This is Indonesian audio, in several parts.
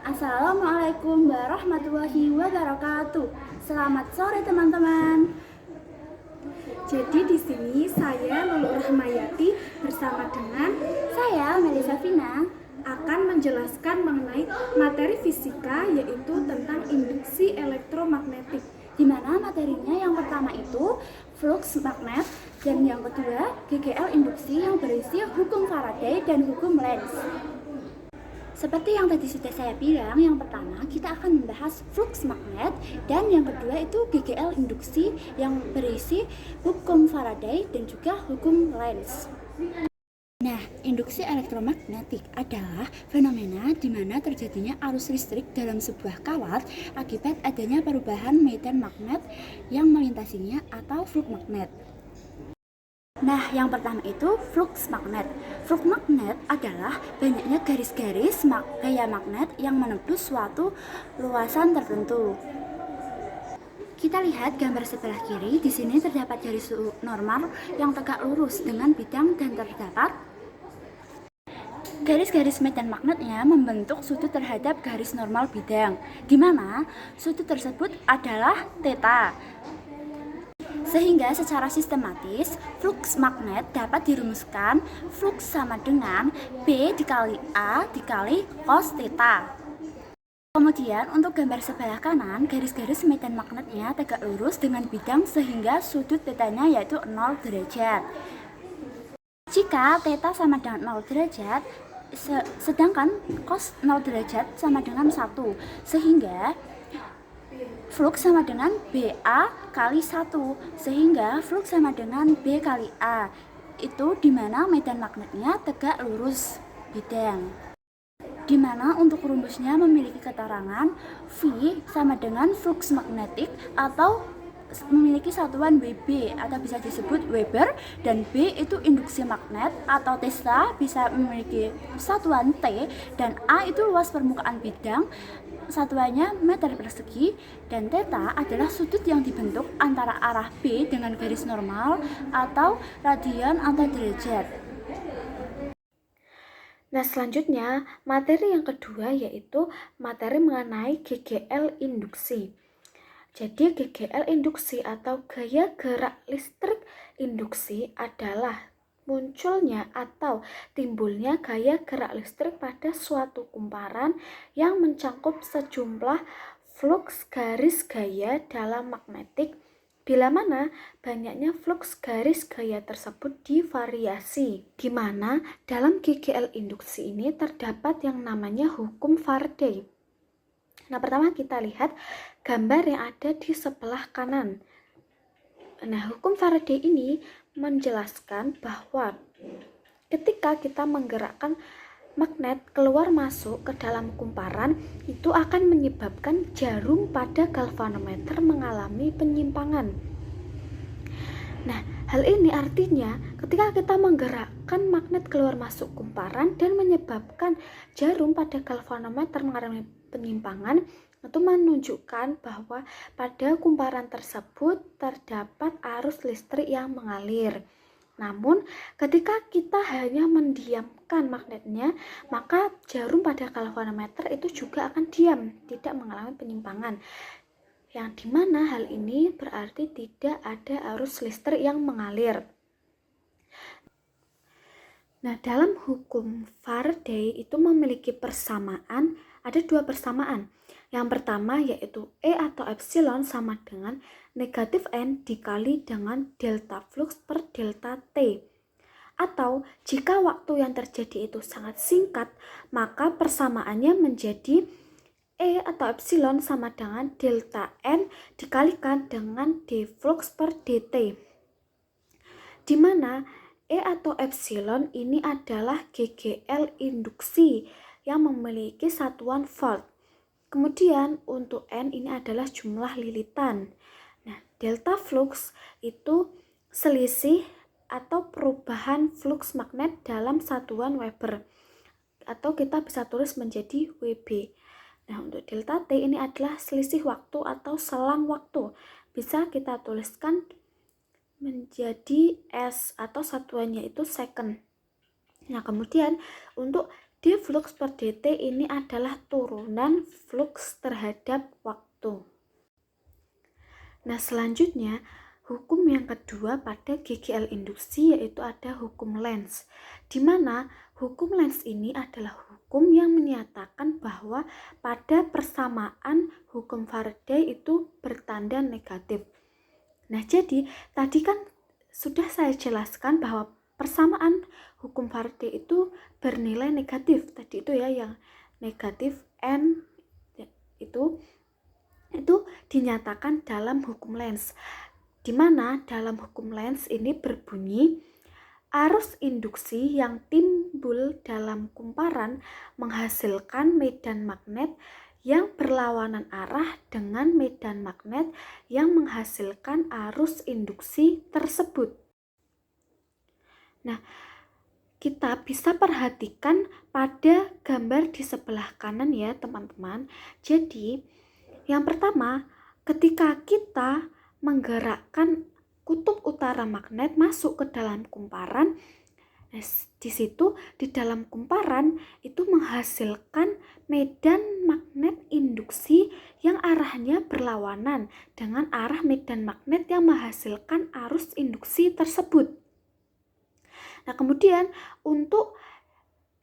Assalamualaikum warahmatullahi wabarakatuh. Selamat sore teman-teman. Jadi di sini saya Lulu Rahmayati bersama dengan saya Melisa Vina akan menjelaskan mengenai materi fisika, yaitu tentang induksi elektromagnetik. Di mana materinya yang pertama itu flux magnet dan yang kedua GGL induksi yang berisi hukum Faraday dan hukum Lenz. Seperti yang tadi sudah saya bilang, yang pertama kita akan membahas flux magnet dan yang kedua itu GGL induksi yang berisi hukum Faraday dan juga hukum Lenz. Nah, induksi elektromagnetik adalah fenomena di mana terjadinya arus listrik dalam sebuah kawat akibat adanya perubahan medan magnet yang melintasinya atau flux magnet. Nah, yang pertama itu flux magnet. Flux magnet adalah banyaknya garis-garis gaya magnet yang menembus suatu luasan tertentu. Kita lihat gambar sebelah kiri. Di sini terdapat garis normal yang tegak lurus dengan bidang dan terdapat garis-garis medan magnetnya membentuk sudut terhadap garis normal bidang, di mana sudut tersebut adalah theta. Sehingga secara sistematis, flux magnet dapat dirumuskan flux sama dengan B dikali A dikali cos theta. Kemudian untuk gambar sebelah kanan, garis-garis medan magnetnya tegak lurus dengan bidang sehingga sudut tetanya yaitu 0 derajat. Jika theta sama dengan 0 derajat, sedangkan cos 0 derajat sama dengan 1, sehingga flux sama dengan BA kali 1, sehingga flux sama dengan B kali A. Itu dimana medan magnetnya tegak lurus bidang. Dimana untuk rumusnya memiliki keterangan V sama dengan flux magnetik atau memiliki satuan Wb atau bisa disebut Weber, dan B itu induksi magnet atau Tesla bisa memiliki satuan T, dan A itu luas permukaan bidang satuannya meter persegi, dan theta adalah sudut yang dibentuk antara arah B dengan garis normal atau radian atau derajat. Nah, selanjutnya materi yang kedua yaitu materi mengenai GGL induksi. Jadi GGL induksi atau gaya gerak listrik induksi adalah munculnya atau timbulnya gaya gerak listrik pada suatu kumparan yang mencakup sejumlah flux garis gaya dalam magnetik, bila mana banyaknya flux garis gaya tersebut divariasi, di mana dalam GGL induksi ini terdapat yang namanya hukum Faraday. Nah, pertama kita lihat gambar yang ada di sebelah kanan. Nah, hukum Faraday ini menjelaskan bahwa ketika kita menggerakkan magnet keluar masuk ke dalam kumparan, itu akan menyebabkan jarum pada galvanometer mengalami penyimpangan. Nah, hal ini artinya ketika kita menggerakkan magnet keluar masuk kumparan dan menyebabkan jarum pada galvanometer mengalami penyimpangan, itu menunjukkan bahwa pada kumparan tersebut terdapat arus listrik yang mengalir. Namun, ketika kita hanya mendiamkan magnetnya, maka jarum pada galvanometer itu juga akan diam, tidak mengalami penyimpangan. Yang dimana hal ini berarti tidak ada arus listrik yang mengalir. Nah, dalam hukum Faraday itu memiliki persamaan, ada dua persamaan. Yang pertama yaitu E atau epsilon sama dengan negatif N dikali dengan delta flux per delta T. Atau jika waktu yang terjadi itu sangat singkat, maka persamaannya menjadi E atau epsilon sama dengan delta N dikalikan dengan d flux per dt. Di mana E atau epsilon ini adalah GGL induksi yang memiliki satuan volt. Kemudian untuk N ini adalah jumlah lilitan. Nah, delta flux itu selisih atau perubahan flux magnet dalam satuan Weber, atau kita bisa tulis menjadi Wb. Nah, untuk delta T ini adalah selisih waktu atau selang waktu. Bisa kita tuliskan menjadi S atau satuannya itu second. Nah, kemudian untuk d flux per dt ini adalah turunan flux terhadap waktu. Nah, selanjutnya hukum yang kedua pada GGL induksi yaitu ada hukum Lenz, di mana hukum Lenz ini adalah hukum yang menyatakan bahwa pada persamaan hukum Faraday itu bertanda negatif. Nah, jadi tadi kan sudah saya jelaskan bahwa persamaan hukum Faraday itu bernilai negatif. Tadi itu ya, yang negatif N itu dinyatakan dalam hukum Lenz, di mana dalam hukum Lenz ini berbunyi arus induksi yang timbul dalam kumparan menghasilkan medan magnet yang berlawanan arah dengan medan magnet yang menghasilkan arus induksi tersebut. Nah, kita bisa perhatikan pada gambar di sebelah kanan ya teman-teman. Jadi yang pertama, ketika kita menggerakkan kutub utara magnet masuk ke dalam kumparan, di situ di dalam kumparan itu menghasilkan medan magnet induksi yang arahnya berlawanan dengan arah medan magnet yang menghasilkan arus induksi tersebut. Nah, kemudian untuk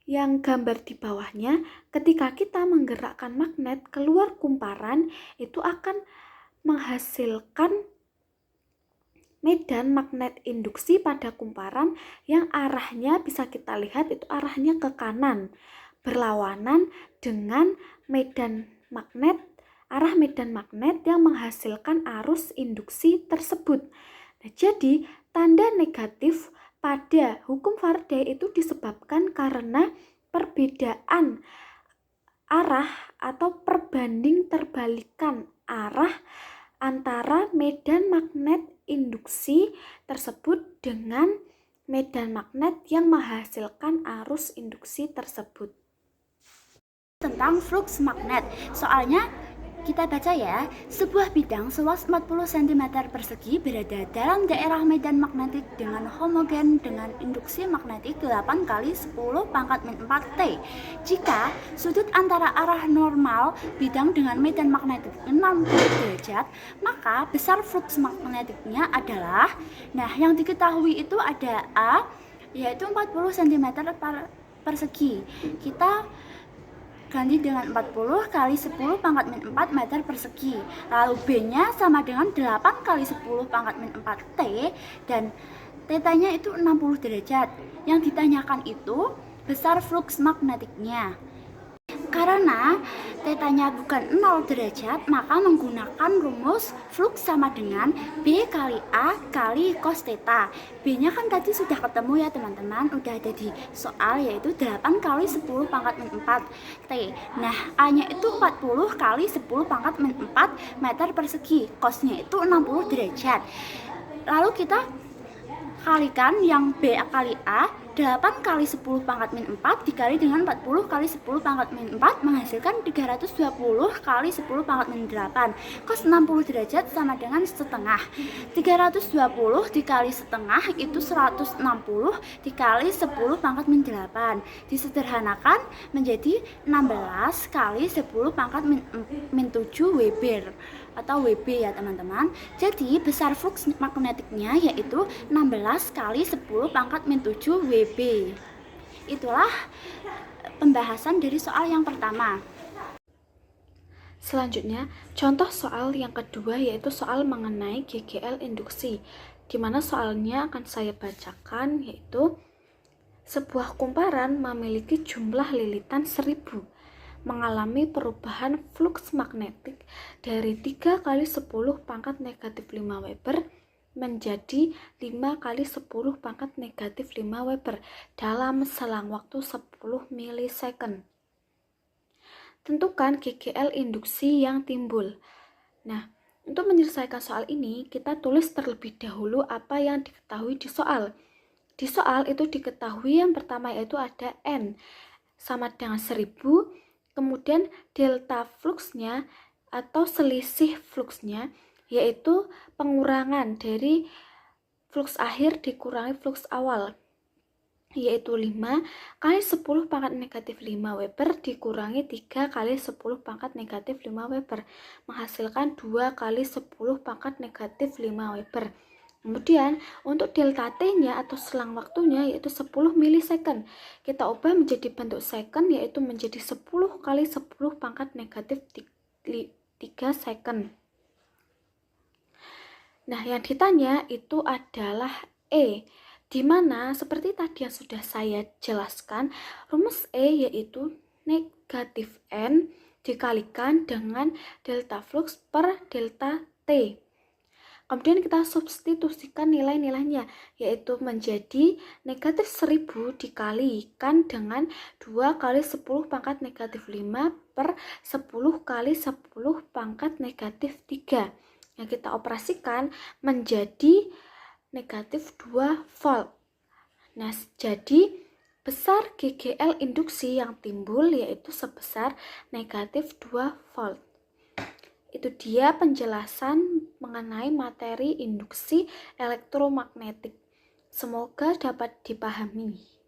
yang gambar di bawahnya, ketika kita menggerakkan magnet keluar kumparan, itu akan menghasilkan medan magnet induksi pada kumparan yang arahnya bisa kita lihat itu arahnya ke kanan, berlawanan dengan arah medan magnet yang menghasilkan arus induksi tersebut. Nah, jadi tanda negatif pada hukum Faraday itu disebabkan karena perbedaan arah atau perbanding terbalikan arah antara medan magnet induksi tersebut dengan medan magnet yang menghasilkan arus induksi tersebut. Tentang flux magnet, soalnya kita baca ya, sebuah bidang seluas 40 cm persegi berada dalam daerah medan magnetik dengan homogen dengan induksi magnetik 8 kali 10 pangkat min 4 T. Jika sudut antara arah normal bidang dengan medan magnetik 60 derajat, maka besar flux magnetiknya adalah, nah yang diketahui itu ada A, yaitu 40 cm persegi. Kita ganti dengan 40 kali 10 pangkat min 4 meter persegi. Lalu B-nya sama dengan 8 kali 10 pangkat min 4 T dan θ-nya itu 60 derajat. Yang ditanyakan itu besar flux magnetiknya. Karena θ-nya bukan 0 derajat, maka menggunakan rumus flux sama dengan B kali A kali cos θ. B-nya kan tadi sudah ketemu ya teman-teman, udah ada di soal, yaitu 8 kali 10 pangkat min 4 T. Nah, A-nya itu 40 kali 10 pangkat min 4 meter persegi, cos-nya itu 60 derajat. Lalu kita kalikan yang B kali A, 8 kali 10 pangkat min 4 dikali dengan 40 kali 10 pangkat min 4 menghasilkan 320 kali 10 pangkat min 8. Cos 60 derajat sama dengan setengah. 320 dikali setengah itu 160 dikali 10 pangkat min 8. Disederhanakan menjadi 16 kali 10 pangkat min 7 Weber atau WB ya teman-teman. Jadi besar flux magnetiknya yaitu 16 kali 10 pangkat min 7 WB. Itulah pembahasan dari soal yang pertama. Selanjutnya, contoh soal yang kedua yaitu soal mengenai GGL induksi, di mana soalnya akan saya bacakan, yaitu sebuah kumparan memiliki jumlah lilitan 1000 mengalami perubahan flux magnetik dari 3 kali 10 pangkat negatif 5 Weber menjadi 5 kali 10 pangkat negatif 5 Weber dalam selang waktu 10 milisecond. Tentukan GGL induksi yang timbul. Nah, untuk menyelesaikan soal ini, kita tulis terlebih dahulu apa yang diketahui di soal. Di soal itu diketahui yang pertama yaitu ada N sama dengan 1000, kemudian delta fluxnya atau selisih fluxnya yaitu pengurangan dari flux akhir dikurangi flux awal. yaitu 5 kali 10 pangkat negatif 5 Weber dikurangi 3 kali 10 pangkat negatif 5 Weber, menghasilkan 2 kali 10 pangkat negatif 5 Weber. Kemudian untuk delta T-nya atau selang waktunya yaitu 10 milisecond. Kita ubah menjadi bentuk second yaitu menjadi 10 kali 10 pangkat negatif 3 second. Nah, yang ditanya itu adalah E, di mana seperti tadi yang sudah saya jelaskan, rumus E yaitu negatif N dikalikan dengan delta flux per delta T. Kemudian kita substitusikan nilai-nilainya, yaitu menjadi negatif 1000 dikalikan dengan 2 kali 10 pangkat negatif 5 per 10 kali 10 pangkat negatif 3. Yang kita operasikan menjadi negatif 2 volt. Nah, jadi besar GGL induksi yang timbul yaitu sebesar negatif 2 volt. Itu dia penjelasan mengenai materi induksi elektromagnetik. Semoga dapat dipahami.